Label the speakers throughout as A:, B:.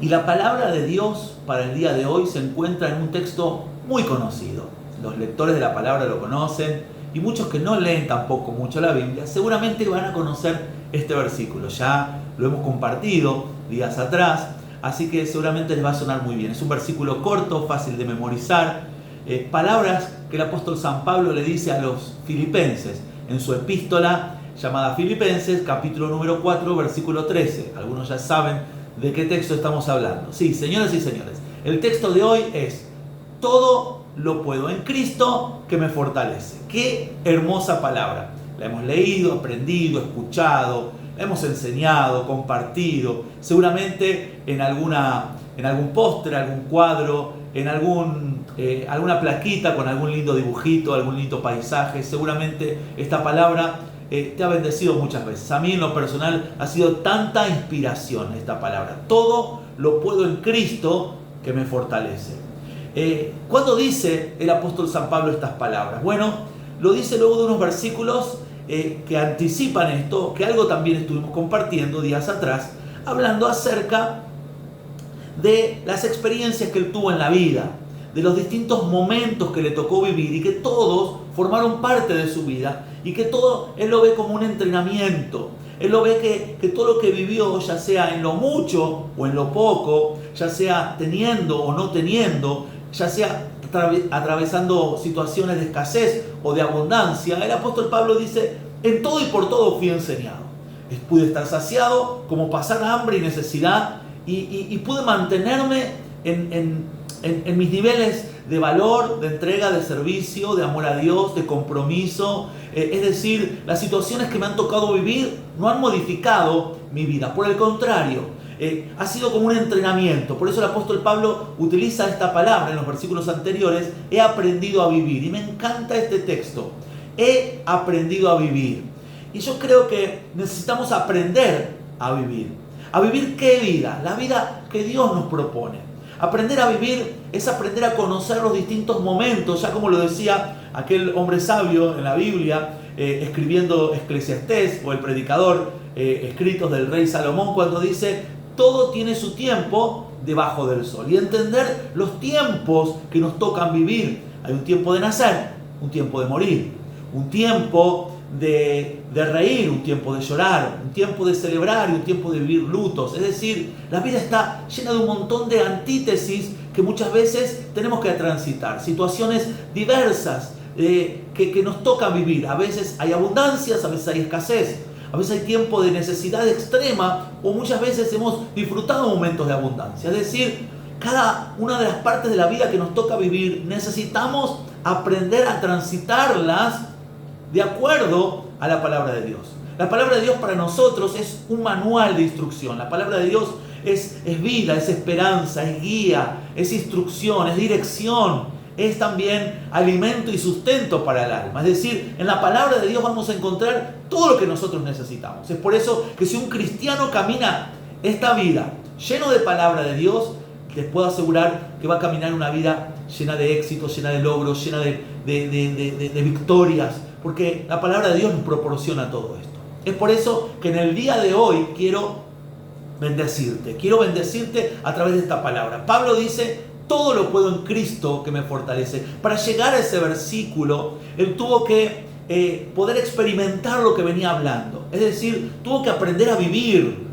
A: Y la palabra de Dios para el día de hoy se encuentra en un texto muy conocido. Los lectores de la palabra lo conocen y muchos que no leen tampoco mucho la Biblia seguramente van a conocer este versículo. Ya lo hemos compartido días atrás, así que seguramente les va a sonar muy bien. Es un versículo corto, fácil de memorizar. Palabras que el apóstol San Pablo le dice a los filipenses en su epístola llamada Filipenses, capítulo número 4, versículo 13. Algunos ya saben de qué texto estamos hablando. Sí, señoras y señores, el texto de hoy es: todo lo puedo en Cristo que me fortalece. Qué hermosa palabra. La hemos leído, aprendido, escuchado, la hemos enseñado, compartido, seguramente en algún póster, algún cuadro, en alguna plaquita con algún lindo dibujito, algún lindo paisaje. Seguramente esta palabra te ha bendecido muchas veces. A mí en lo personal ha sido tanta inspiración esta palabra. Todo lo puedo en Cristo que me fortalece. ¿Cuándo dice el apóstol San Pablo estas palabras? Bueno, lo dice luego de unos versículos que anticipan esto, que algo también estuvimos compartiendo días atrás, hablando acerca de las experiencias que él tuvo en la vida, de los distintos momentos que le tocó vivir y que todos formaron parte de su vida y que todo él lo ve como un entrenamiento. Él lo ve que todo lo que vivió, ya sea en lo mucho o en lo poco, ya sea teniendo o no teniendo, ya sea atravesando situaciones de escasez o de abundancia, el apóstol Pablo dice: en todo y por todo fui enseñado. Pude estar saciado, como pasar hambre y necesidad, y pude mantenerme en mis niveles de valor, de entrega, de servicio, de amor a Dios, de compromiso. Es decir, las situaciones que me han tocado vivir no han modificado mi vida. Por el contrario, ha sido como un entrenamiento. Por eso el apóstol Pablo utiliza esta palabra en los versículos anteriores: he aprendido a vivir. Y me encanta este texto. He aprendido a vivir. Y yo creo que necesitamos aprender a vivir. ¿A vivir qué vida? La vida que Dios nos propone. Aprender a vivir es aprender a conocer los distintos momentos, ya como lo decía aquel hombre sabio en la Biblia, escribiendo Eclesiastés, o el predicador, escritos del rey Salomón, cuando dice: todo tiene su tiempo debajo del sol. Y entender los tiempos que nos tocan vivir. Hay un tiempo de nacer, un tiempo de morir, un tiempo de reír, un tiempo de llorar, un tiempo de celebrar y un tiempo de vivir lutos. Es decir, la vida está llena de un montón de antítesis que muchas veces tenemos que transitar. Situaciones diversas que nos toca vivir. A veces hay abundancias, a veces hay escasez, a veces hay tiempo de necesidad extrema, o muchas veces hemos disfrutado momentos de abundancia. Es decir, cada una de las partes de la vida que nos toca vivir necesitamos aprender a transitarlas de acuerdo a la palabra de Dios. La palabra de Dios para nosotros es un manual de instrucción. La palabra de Dios es vida, es esperanza, es guía, es instrucción, es dirección, es también alimento y sustento para el alma. Es decir, en la palabra de Dios vamos a encontrar todo lo que nosotros necesitamos. Es por eso que si un cristiano camina esta vida lleno de palabra de Dios, les puedo asegurar que va a caminar una vida llena de éxitos, llena de logros, llena de victorias, porque la palabra de Dios nos proporciona todo esto. Es por eso que en el día de hoy quiero bendecirte a través de esta palabra. Pablo dice: todo lo puedo en Cristo que me fortalece. Para llegar a ese versículo, él tuvo que poder experimentar lo que venía hablando. Es decir, tuvo que aprender a vivir.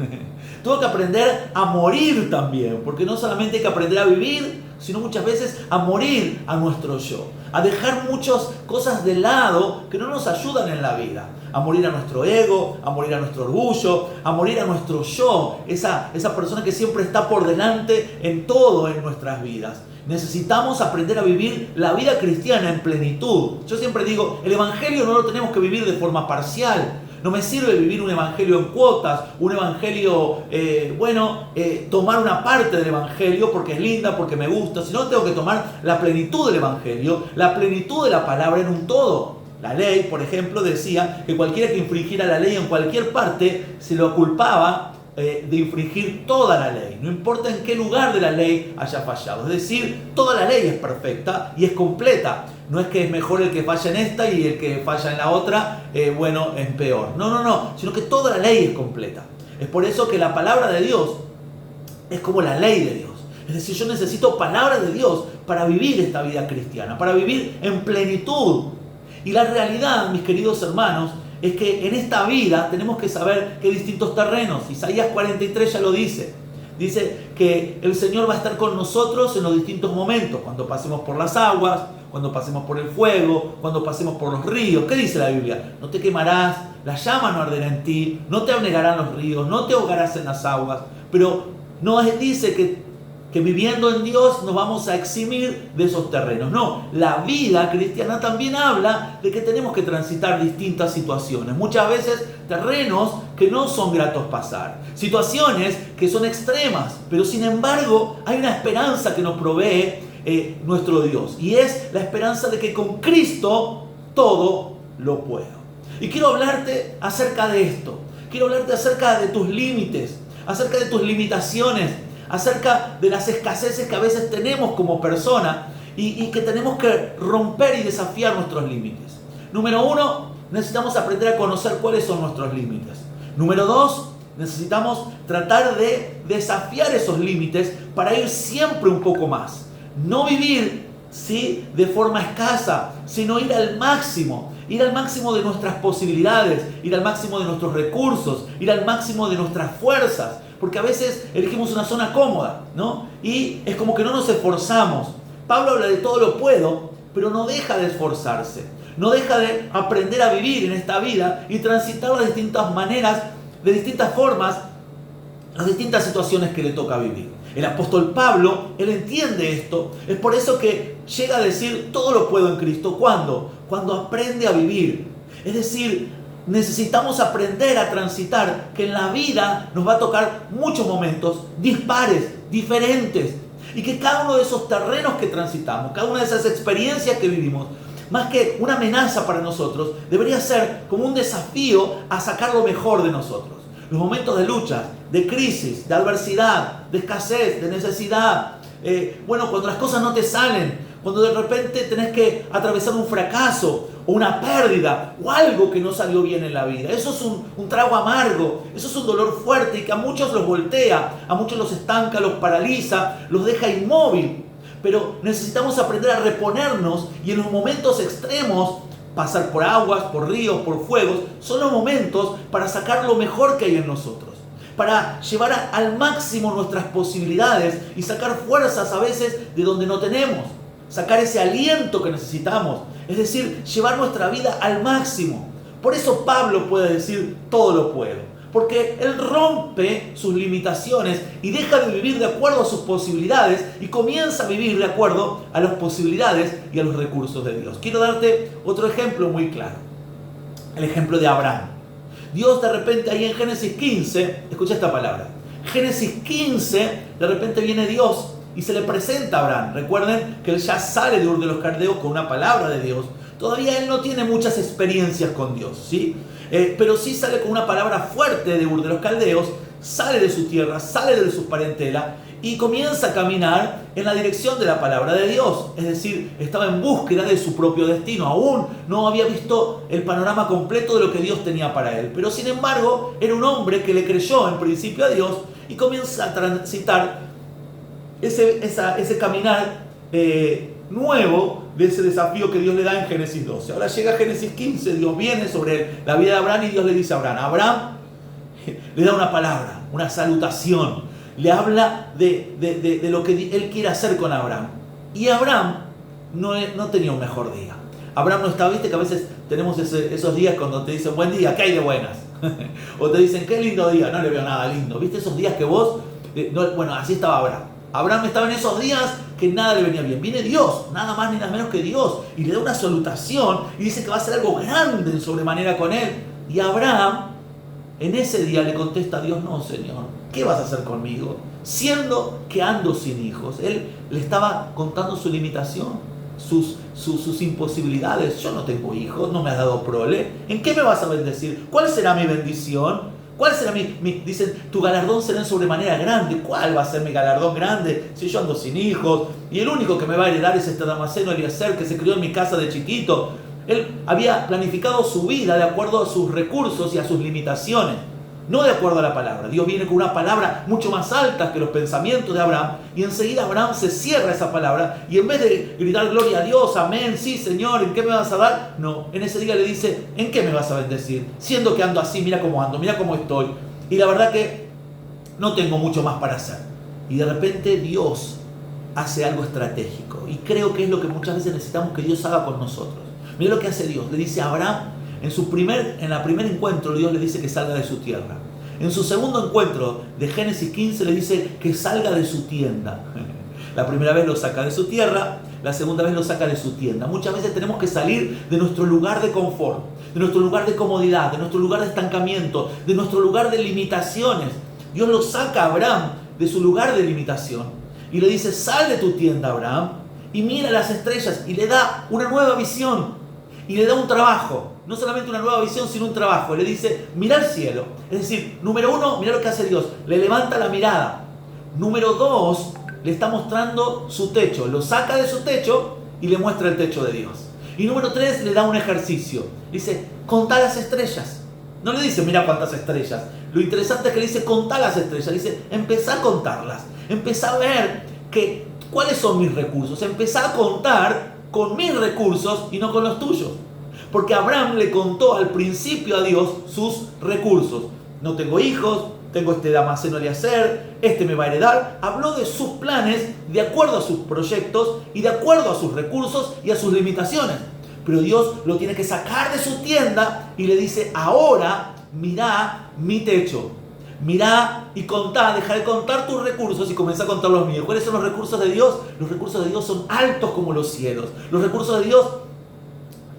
A: Tuvo que aprender a morir también, porque no solamente hay que aprender a vivir, sino muchas veces a morir a nuestro yo, a dejar muchas cosas de lado que no nos ayudan en la vida, a morir a nuestro ego, a morir a nuestro orgullo, a morir a nuestro yo, esa persona que siempre está por delante en todo en nuestras vidas. Necesitamos aprender a vivir la vida cristiana en plenitud. Yo siempre digo, el evangelio no lo tenemos que vivir de forma parcial. No me sirve vivir un evangelio en cuotas, un evangelio, tomar una parte del evangelio porque es linda, porque me gusta, sino tengo que tomar la plenitud del evangelio, la plenitud de la palabra en un todo. La ley, por ejemplo, decía que cualquiera que infringiera la ley en cualquier parte se lo culpaba de infringir toda la ley, no importa en qué lugar de la ley haya fallado. Es decir, toda la ley es perfecta y es completa. No es que es mejor el que falla en esta y el que falla en la otra, es peor. No, sino que toda la ley es completa. Es por eso que la palabra de Dios es como la ley de Dios. Es decir, yo necesito palabras de Dios para vivir esta vida cristiana, para vivir en plenitud. Y la realidad, mis queridos hermanos, es que en esta vida tenemos que saber que hay distintos terrenos. Isaías 43 ya lo dice. Dice que el Señor va a estar con nosotros en los distintos momentos, cuando pasemos por las aguas, cuando pasemos por el fuego, cuando pasemos por los ríos. ¿Qué dice la Biblia? No te quemarás, la llama no arderá en ti, no te anegarán los ríos, no te ahogarás en las aguas. Pero no dice que viviendo en Dios nos vamos a eximir de esos terrenos. No, la vida cristiana también habla de que tenemos que transitar distintas situaciones. Muchas veces terrenos que no son gratos pasar. Situaciones que son extremas, pero sin embargo hay una esperanza que nos provee nuestro Dios. Y es la esperanza de que con Cristo todo lo puedo. Y quiero hablarte acerca de esto. Quiero hablarte acerca de tus límites, acerca de tus limitaciones, acerca de las escaseces que a veces tenemos como persona y que tenemos que romper y desafiar nuestros límites. Número 1, necesitamos aprender a conocer cuáles son nuestros límites. Número 2, necesitamos tratar de desafiar esos límites para ir siempre un poco más. No vivir, ¿sí?, de forma escasa, sino ir al máximo de nuestras posibilidades, ir al máximo de nuestros recursos, ir al máximo de nuestras fuerzas. Porque a veces elegimos una zona cómoda, ¿no? Y es como que no nos esforzamos. Pablo habla de todo lo puedo, pero no deja de esforzarse. No deja de aprender a vivir en esta vida y transitar de distintas maneras, de distintas formas, las distintas situaciones que le toca vivir. El apóstol Pablo, él entiende esto. Es por eso que llega a decir todo lo puedo en Cristo. ¿Cuándo? Cuando aprende a vivir. Es decir, necesitamos aprender a transitar, que en la vida nos va a tocar muchos momentos dispares, diferentes, y que cada uno de esos terrenos que transitamos, cada una de esas experiencias que vivimos, más que una amenaza para nosotros, debería ser como un desafío a sacar lo mejor de nosotros. Los momentos de lucha, de crisis, de adversidad, de escasez, de necesidad, cuando las cosas no te salen, cuando de repente tenés que atravesar un fracaso o una pérdida o algo que no salió bien en la vida. Eso es un trago amargo, eso es un dolor fuerte y que a muchos los voltea, a muchos los estanca, los paraliza, los deja inmóvil. Pero necesitamos aprender a reponernos y en los momentos extremos, pasar por aguas, por ríos, por fuegos, son los momentos para sacar lo mejor que hay en nosotros, para llevar al máximo nuestras posibilidades y sacar fuerzas a veces de donde no tenemos, sacar ese aliento que necesitamos, es decir, llevar nuestra vida al máximo. Por eso Pablo puede decir todo lo puedo, porque él rompe sus limitaciones y deja de vivir de acuerdo a sus posibilidades y comienza a vivir de acuerdo a las posibilidades y a los recursos de Dios. Quiero darte otro ejemplo muy claro, el ejemplo de Abraham. Dios de repente ahí en Génesis 15, escucha esta palabra, Génesis 15, de repente viene Dios y se le presenta a Abraham. Recuerden que él ya sale de Ur de los Caldeos con una palabra de Dios. Todavía él no tiene muchas experiencias con Dios, ¿sí? Pero sí sale con una palabra fuerte de Ur de los Caldeos, sale de su tierra, sale de su parentela y comienza a caminar en la dirección de la palabra de Dios. Es decir, estaba en búsqueda de su propio destino. Aún no había visto el panorama completo de lo que Dios tenía para él. Pero sin embargo, era un hombre que le creyó en principio a Dios y comienza a transitar ese caminar nuevo de ese desafío que Dios le da en Génesis 12. Ahora llega Génesis 15, Dios viene sobre la vida de Abraham y Dios le dice a Abraham, le da una palabra, una salutación, le habla de lo que él quiere hacer con Abraham. Y Abraham no tenía un mejor día. Abraham no estaba, viste que a veces tenemos esos días cuando te dicen buen día, ¿qué hay de buenas? O te dicen qué lindo día, no le veo nada lindo. ¿Viste esos días que vos? Bueno, así estaba Abraham. Abraham estaba en esos días que nada le venía bien. Viene Dios, nada más ni nada menos que Dios, y le da una salutación y dice que va a hacer algo grande en sobremanera con él. Y Abraham en ese día le contesta a Dios, no, Señor, ¿qué vas a hacer conmigo? Siendo que ando sin hijos. Él le estaba contando su limitación, sus imposibilidades. Yo no tengo hijos, no me has dado prole. ¿En qué me vas a bendecir? ¿Cuál será mi bendición? ¿Cuál será dicen, tu galardón será en sobremanera grande? ¿Cuál va a ser mi galardón grande si yo ando sin hijos? Y el único que me va a heredar es este Damaseno Eliezer que se crió en mi casa de chiquito. Él había planificado su vida de acuerdo a sus recursos y a sus limitaciones. no de acuerdo a la palabra. Dios viene con una palabra mucho más alta que los pensamientos de Abraham, y enseguida Abraham se cierra esa palabra, y en vez de gritar gloria a Dios, amén, sí Señor, ¿en qué me vas a dar? No, en ese día le dice, ¿en qué me vas a bendecir? Siendo que ando así, mira cómo ando, mira cómo estoy, y la verdad que no tengo mucho más para hacer. Y de repente Dios hace algo estratégico, y creo que es lo que muchas veces necesitamos que Dios haga con nosotros. Mira lo que hace Dios, le dice a Abraham, en la primer encuentro Dios le dice que salga de su tierra. En su segundo encuentro de Génesis 15 le dice que salga de su tienda. La primera vez lo saca de su tierra, la segunda vez lo saca de su tienda. Muchas veces tenemos que salir de nuestro lugar de confort, de nuestro lugar de comodidad, de nuestro lugar de estancamiento, de nuestro lugar de limitaciones. Dios lo saca a Abraham de su lugar de limitación y le dice, sal de tu tienda, Abraham, y mira las estrellas, y le da una nueva visión y le da un trabajo. No solamente una nueva visión, sino un trabajo. Le dice, mira el cielo. Es decir, número uno, mira lo que hace Dios. Le levanta la mirada. Número dos, le está mostrando su techo. Lo saca de su techo y le muestra el techo de Dios. Y número tres, le da un ejercicio. Dice, contá las estrellas. No le dice, mira cuántas estrellas. Lo interesante es que le dice, contá las estrellas. Le dice, empezá a contarlas. Empezá a ver cuáles son mis recursos. Empezá a contar con mis recursos y no con los tuyos. Porque Abraham le contó al principio a Dios sus recursos. No tengo hijos, tengo este Damaseno de hacer, este me va a heredar. Habló de sus planes de acuerdo a sus proyectos y de acuerdo a sus recursos y a sus limitaciones. Pero Dios lo tiene que sacar de su tienda y le dice, ahora mirá mi techo. Mirá y contá, deja de contar tus recursos y comenzá a contar los míos. ¿Cuáles son los recursos de Dios? Los recursos de Dios son altos como los cielos. Los recursos de Dios,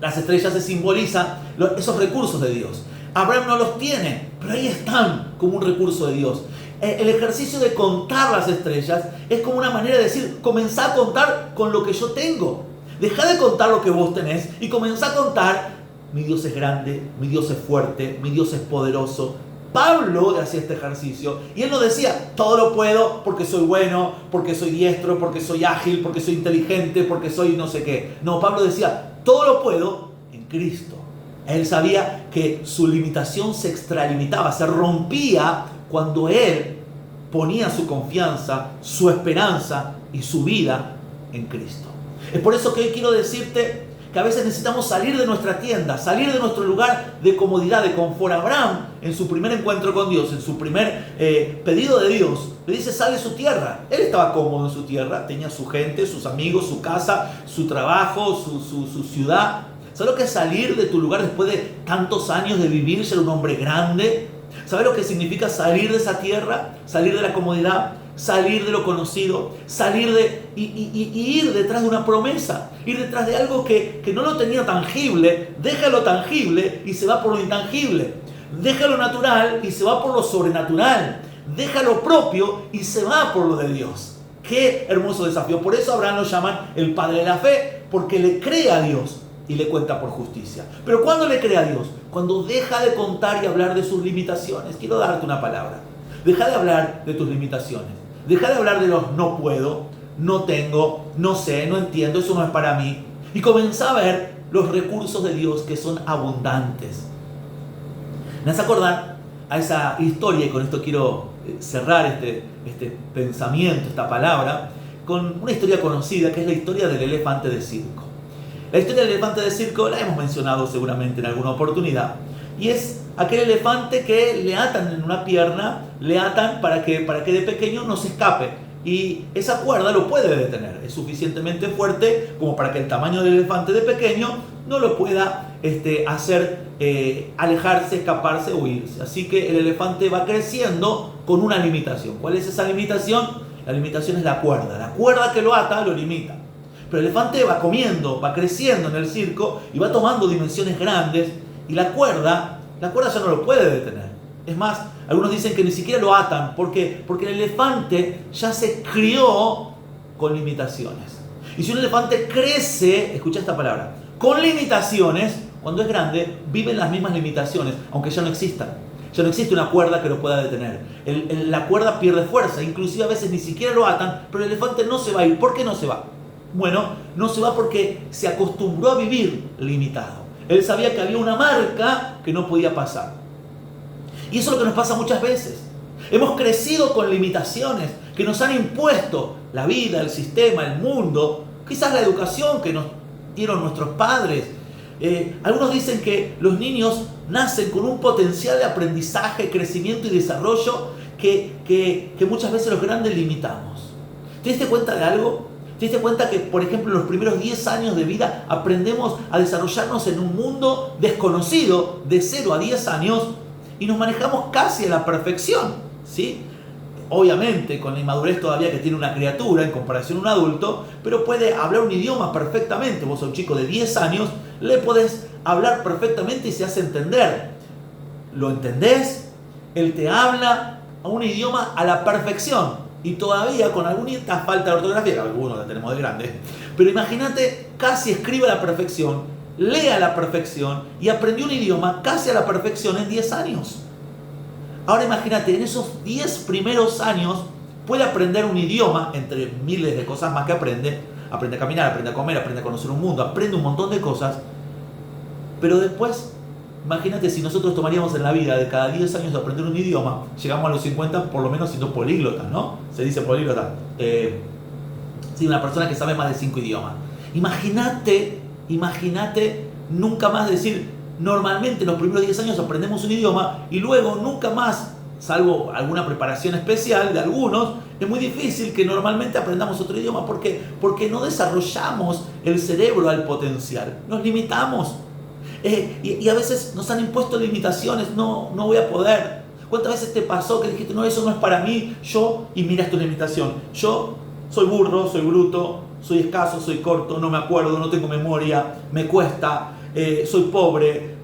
A: las estrellas se simbolizan esos recursos de Dios. Abraham no los tiene, pero ahí están como un recurso de Dios. El ejercicio de contar las estrellas es como una manera de decir, comenzá a contar con lo que yo tengo. Dejá de contar lo que vos tenés y comenzá a contar, mi Dios es grande, mi Dios es fuerte, mi Dios es poderoso. Pablo hacía este ejercicio y él no decía, todo lo puedo porque soy bueno, porque soy diestro, porque soy ágil, porque soy inteligente, porque soy no sé qué. No, Pablo decía, todo lo puedo en Cristo. Él sabía que su limitación se extralimitaba, se rompía cuando él ponía su confianza, su esperanza y su vida en Cristo. Es por eso que hoy quiero decirte que a veces necesitamos salir de nuestra tienda, salir de nuestro lugar de comodidad, de confort. Abraham, en su primer encuentro con Dios, en su primer pedido de Dios, le dice, sale de su tierra. Él estaba cómodo en su tierra, tenía su gente, sus amigos, su casa, su trabajo, su ciudad. ¿Sabes lo que es salir de tu lugar después de tantos años de vivir, ser un hombre grande? ¿Sabes lo que significa salir de esa tierra? Salir de la comodidad, salir de lo conocido, salir y ir detrás de una promesa, ir detrás de algo que no lo tenía tangible. Deja lo tangible y se va por lo intangible. Deja lo natural y se va por lo sobrenatural. Deja lo propio y se va por lo de Dios. Qué hermoso desafío. Por eso Abraham lo llaman el padre de la fe, porque le cree a Dios y le cuenta por justicia. Pero ¿cuándo le cree a Dios? Cuando deja de contar y hablar de sus limitaciones. Quiero darte una palabra. Deja de hablar de tus limitaciones. Deja de hablar de los no puedo, no tengo, no sé, no entiendo, eso no es para mí. Y comenzá a ver los recursos de Dios que son abundantes. Me hace acordar a esa historia, y con esto quiero cerrar este pensamiento, esta palabra, con una historia conocida que es la historia del elefante de circo. La historia del elefante de circo la hemos mencionado seguramente en alguna oportunidad. Y es aquel elefante que le atan en una pierna, le atan para que de pequeño no se escape. Y esa cuerda lo puede detener. Es suficientemente fuerte como para que el tamaño del elefante de pequeño no lo pueda hacer alejarse, escaparse o huirse. Así que el elefante va creciendo con una limitación. ¿Cuál es esa limitación? La limitación es la cuerda. La cuerda que lo ata lo limita. Pero el elefante va comiendo, va creciendo en el circo y va tomando dimensiones grandes. Y la cuerda ya no lo puede detener. Es más, algunos dicen que ni siquiera lo atan. ¿Por qué? Porque el elefante ya se crió con limitaciones. Y si un elefante crece, escucha esta palabra, con limitaciones, cuando es grande, viven las mismas limitaciones, aunque ya no existan. Ya no existe una cuerda que lo pueda detener. La cuerda pierde fuerza, inclusive a veces ni siquiera lo atan, pero el elefante no se va a ir. ¿Por qué no se va? Bueno, no se va porque se acostumbró a vivir limitado. Él sabía que había una marca que no podía pasar. Y eso es lo que nos pasa muchas veces. Hemos crecido con limitaciones que nos han impuesto la vida, el sistema, el mundo, quizás la educación que nos dieron nuestros padres. Algunos dicen que los niños nacen con un potencial de aprendizaje, crecimiento y desarrollo que muchas veces los grandes limitamos. ¿Te diste cuenta de algo? ¿Te diste cuenta que, por ejemplo, en los primeros 10 años de vida aprendemos a desarrollarnos en un mundo desconocido de 0 a 10 años y nos manejamos casi a la perfección? ¿Sí? Obviamente con la inmadurez todavía que tiene una criatura en comparación a un adulto, pero puede hablar un idioma perfectamente. Vos a un chico de 10 años le podés hablar perfectamente y se hace entender. ¿Lo entendés? Él te habla a un idioma a la perfección y todavía con alguna falta de ortografía, que algunos la tenemos de grande, pero imagínate, casi escribe a la perfección, lee a la perfección y aprendió un idioma casi a la perfección en 10 años. Ahora imagínate, en esos 10 primeros años puede aprender un idioma, entre miles de cosas más que aprende a caminar, aprende a comer, aprende a conocer un mundo, aprende un montón de cosas, pero después, imagínate si nosotros tomaríamos en la vida de cada 10 años de aprender un idioma, llegamos a los 50 por lo menos siendo políglotas, ¿no? Se dice políglota. Sí, una persona que sabe más de 5 idiomas. Imagínate nunca más decir, normalmente en los primeros 10 años aprendemos un idioma y luego nunca más, salvo alguna preparación especial de algunos, es muy difícil que normalmente aprendamos otro idioma. ¿Por qué? Porque no desarrollamos el cerebro al potencial, nos limitamos. Y a veces nos han impuesto limitaciones, no voy a poder. ¿Cuántas veces te pasó que dijiste, no, eso no es para mí, y mira tu limitación? Yo soy burro, soy bruto, soy escaso, soy corto, no me acuerdo, no tengo memoria, me cuesta, soy pobre,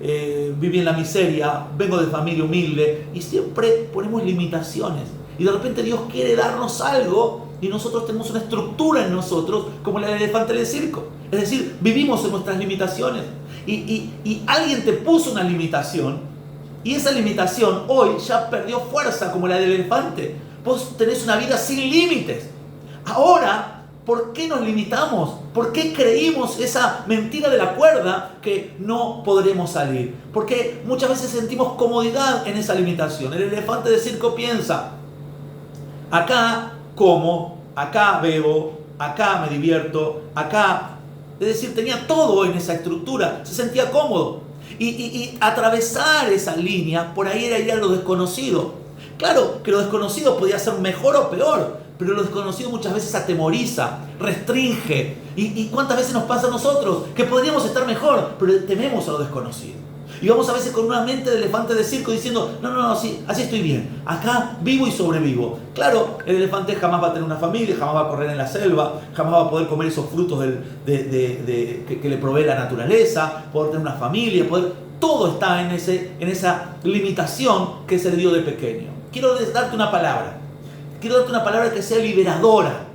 A: viví en la miseria, vengo de familia humilde, y siempre ponemos limitaciones. Y de repente Dios quiere darnos algo y nosotros tenemos una estructura en nosotros como la del elefante del circo. Es decir, vivimos en nuestras limitaciones. Y alguien te puso una limitación y esa limitación hoy ya perdió fuerza como la del elefante. Vos tenés una vida sin límites. Ahora, ¿por qué nos limitamos? ¿Por qué creímos esa mentira de la cuerda que no podremos salir? Porque muchas veces sentimos comodidad en esa limitación. El elefante de circo piensa, acá como, acá bebo, acá me divierto, acá... Es decir, tenía todo en esa estructura, se sentía cómodo. Y atravesar esa línea, por ahí era ir a lo desconocido. Claro que lo desconocido podía ser mejor o peor, pero lo desconocido muchas veces atemoriza, restringe. ¿Y cuántas veces nos pasa a nosotros? Que podríamos estar mejor, pero tememos a lo desconocido. Y vamos a veces con una mente de elefante de circo diciendo, no, sí, así estoy bien. Acá vivo y sobrevivo. Claro, el elefante jamás va a tener una familia, jamás va a correr en la selva, jamás va a poder comer esos frutos que le provee la naturaleza, poder tener una familia, todo está en esa limitación que se le dio de pequeño. Quiero darte una palabra. Quiero darte una palabra que sea liberadora.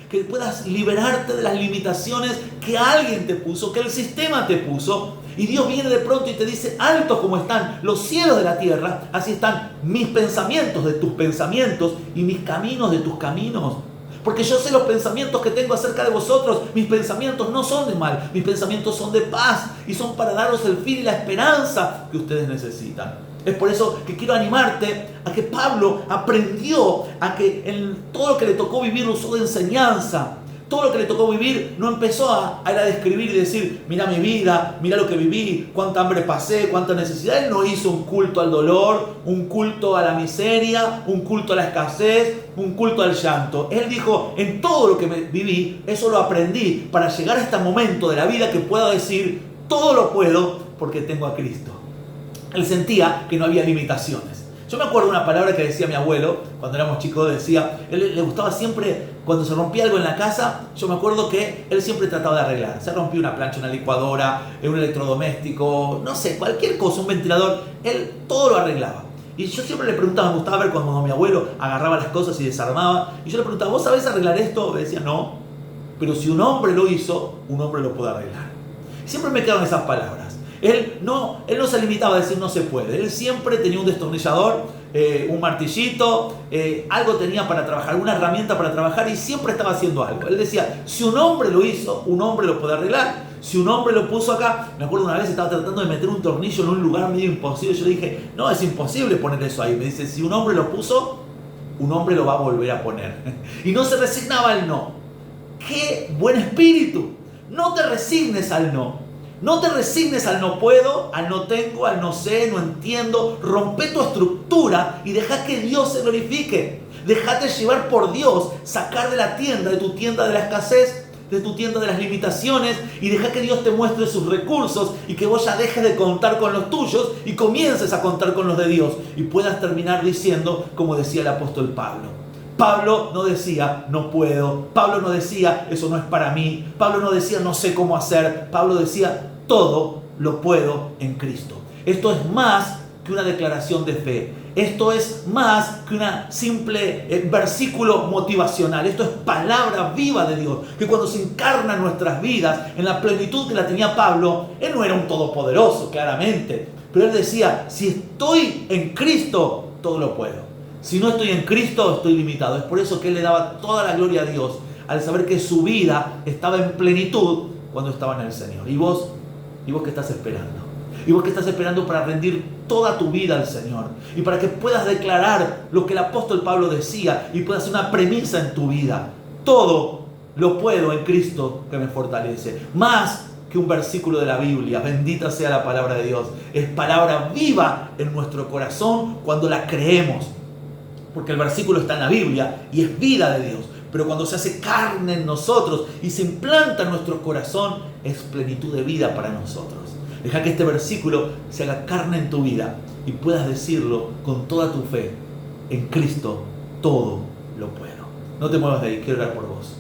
A: Que puedas liberarte de las limitaciones que alguien te puso, que el sistema te puso. Y Dios viene de pronto y te dice, altos como están los cielos de la tierra, así están mis pensamientos de tus pensamientos y mis caminos de tus caminos. Porque yo sé los pensamientos que tengo acerca de vosotros. Mis pensamientos no son de mal, mis pensamientos son de paz y son para daros el fin y la esperanza que ustedes necesitan. Es por eso que quiero animarte a que Pablo aprendió a que en todo lo que le tocó vivir lo usó de enseñanza. Todo lo que le tocó vivir no empezó a describir y decir, mira mi vida, mira lo que viví, cuánta hambre pasé, cuánta necesidad. Él no hizo un culto al dolor, un culto a la miseria, un culto a la escasez, un culto al llanto. Él dijo, en todo lo que viví, eso lo aprendí para llegar a este momento de la vida que pueda decir, todo lo puedo porque tengo a Cristo. Él sentía que no había limitaciones. Yo me acuerdo una palabra que decía mi abuelo, cuando éramos chicos, decía, él le gustaba siempre, cuando se rompía algo en la casa, yo me acuerdo que él siempre trataba de arreglar. Se rompía una plancha, una licuadora, un electrodoméstico, no sé, cualquier cosa, un ventilador, él todo lo arreglaba. Y yo siempre le preguntaba, me gustaba ver cuando mi abuelo agarraba las cosas y desarmaba, y yo le preguntaba, ¿vos sabés arreglar esto? Me decía, no, pero si un hombre lo hizo, un hombre lo puede arreglar. Siempre me quedaron esas palabras. Él no se limitaba a decir no se puede. Él siempre tenía un destornillador, un martillito, algo tenía para trabajar, una herramienta para trabajar y siempre estaba haciendo algo. Él decía, si un hombre lo hizo, un hombre lo puede arreglar. Si un hombre lo puso acá, me acuerdo una vez estaba tratando de meter un tornillo en un lugar medio imposible. Yo le dije, no, es imposible poner eso ahí. Me dice, si un hombre lo puso, un hombre lo va a volver a poner. Y no se resignaba al no. ¡Qué buen espíritu! No te resignes al no. No te resignes al no puedo, al no tengo, al no sé, no entiendo. Rompe tu estructura y deja que Dios se glorifique. Déjate llevar por Dios, sacar de tu tienda de la escasez, de tu tienda de las limitaciones, y deja que Dios te muestre sus recursos y que vos ya dejes de contar con los tuyos y comiences a contar con los de Dios y puedas terminar diciendo como decía el apóstol Pablo. Pablo no decía no puedo, Pablo no decía eso no es para mí, Pablo no decía no sé cómo hacer, Pablo decía todo lo puedo en Cristo. Esto es más que una declaración de fe. Esto es más que un simple versículo motivacional. Esto es palabra viva de Dios, que cuando se encarna en nuestras vidas, en la plenitud que la tenía Pablo, él no era un todopoderoso, claramente, pero él decía, si estoy en Cristo, todo lo puedo. Si no estoy en Cristo, estoy limitado. Es por eso que él le daba toda la gloria a Dios, al saber que su vida estaba en plenitud cuando estaba en el Señor. ¿Y vos qué estás esperando? ¿Y vos qué estás esperando para rendir toda tu vida al Señor? Y para que puedas declarar lo que el apóstol Pablo decía y puedas hacer una premisa en tu vida. Todo lo puedo en Cristo que me fortalece. Más que un versículo de la Biblia, bendita sea la palabra de Dios. Es palabra viva en nuestro corazón cuando la creemos. Porque el versículo está en la Biblia y es vida de Dios. Pero cuando se hace carne en nosotros y se implanta en nuestro corazón, es plenitud de vida para nosotros. Deja que este versículo se haga carne en tu vida y puedas decirlo con toda tu fe. En Cristo todo lo puedo. No te muevas de ahí, quiero orar por vos.